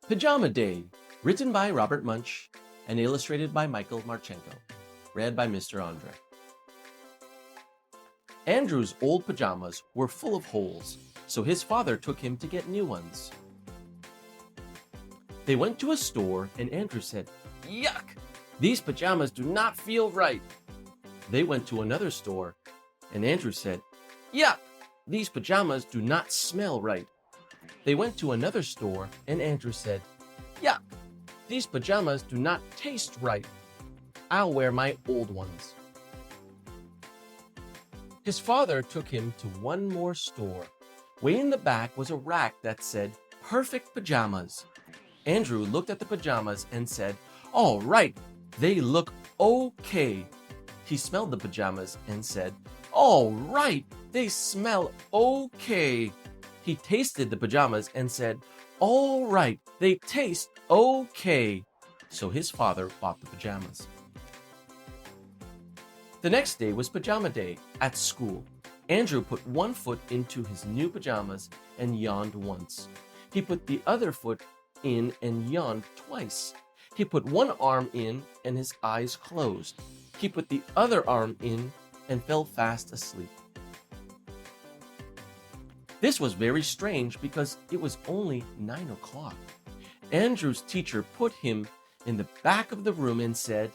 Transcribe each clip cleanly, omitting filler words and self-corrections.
Pajama Day, written by Robert Munsch and illustrated by Michael Marchenko, read by Mr. Andre. Andrew's old pajamas were full of holes, so his father took him to get new ones. They went to a store and Andrew said, "Yuck! These pajamas do not feel right." They went to another store and Andrew said, "Yuck! These pajamas do not smell right." They went to another store and Andrew said, "Yuck! These pajamas do not taste right. I'll wear my old ones." His father took him to one more store. Way in the back was a rack that said, "Perfect Pajamas." Andrew looked at the pajamas and said, "All right, they look okay." He smelled the pajamas and said, "All right, they smell okay." He tasted the pajamas and said, "All right, they taste okay." So his father bought the pajamas. The next day was Pajama Day at school. Andrew put one foot into his new pajamas and yawned once. He put the other foot in and yawned twice. He put one arm in and his eyes closed. He put the other arm in and fell fast asleep. This was very strange because it was only 9 o'clock. Andrew's teacher put him in the back of the room and said,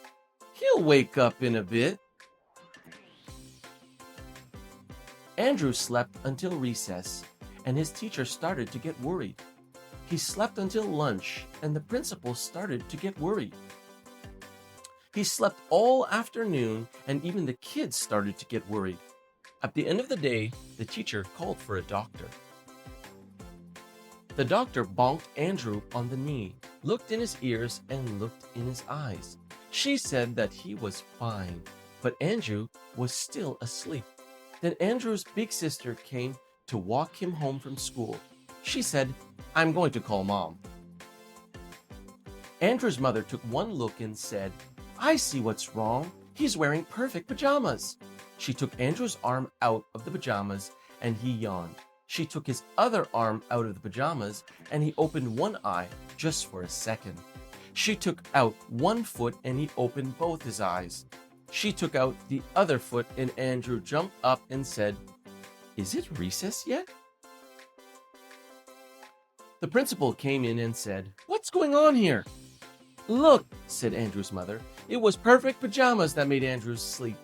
"He'll wake up in a bit." Andrew slept until recess, and his teacher started to get worried. He slept until lunch, and the principal started to get worried. He slept all afternoon, and even the kids started to get worried. At the end of the day, the teacher called for a doctor. The doctor bonked Andrew on the knee, looked in his ears, and looked in his eyes. She said that he was fine, but Andrew was still asleep. Then Andrew's big sister came to walk him home from school. She said, "I'm going to call Mom." Andrew's mother took one look and said, "I see what's wrong. He's wearing perfect pajamas." She took Andrew's arm out of the pajamas and he yawned. She took his other arm out of the pajamas and he opened one eye just for a second. She took out one foot and he opened both his eyes. She took out the other foot and Andrew jumped up and said, "Is it recess yet?" The principal came in and said, "What's going on here?" "Look," said Andrew's mother, "it was perfect pajamas that made Andrew sleep."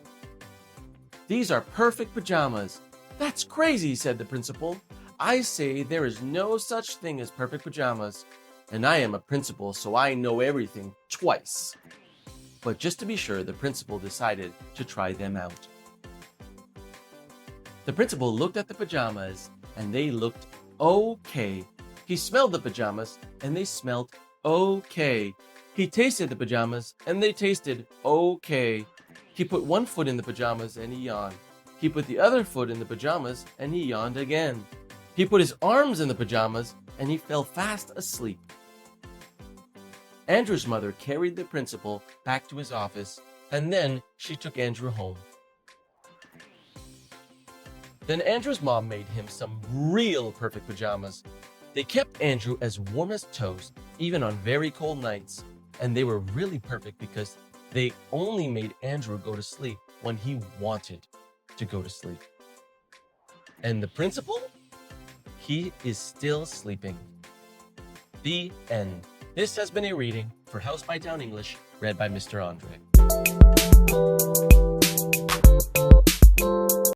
"These are perfect pajamas." "That's crazy," said the principal. "I say there is no such thing as perfect pajamas. And I am a principal, so I know everything twice." But just to be sure, the principal decided to try them out. The principal looked at the pajamas, and they looked okay. He smelled the pajamas, and they smelled okay. He tasted the pajamas, and they tasted okay. He put one foot in the pajamas, and he yawned. He put the other foot in the pajamas, and he yawned again. He put his arms in the pajamas, and he fell fast asleep. Andrew's mother carried the principal back to his office, and then she took Andrew home. Then Andrew's mom made him some real perfect pajamas. They kept Andrew as warm as toast, even on very cold nights, and they were really perfect because they only made Andrew go to sleep when he wanted to go to sleep. And the principal? He is still sleeping. The end. This has been a reading for House Bytown English, read by Mr. Andre.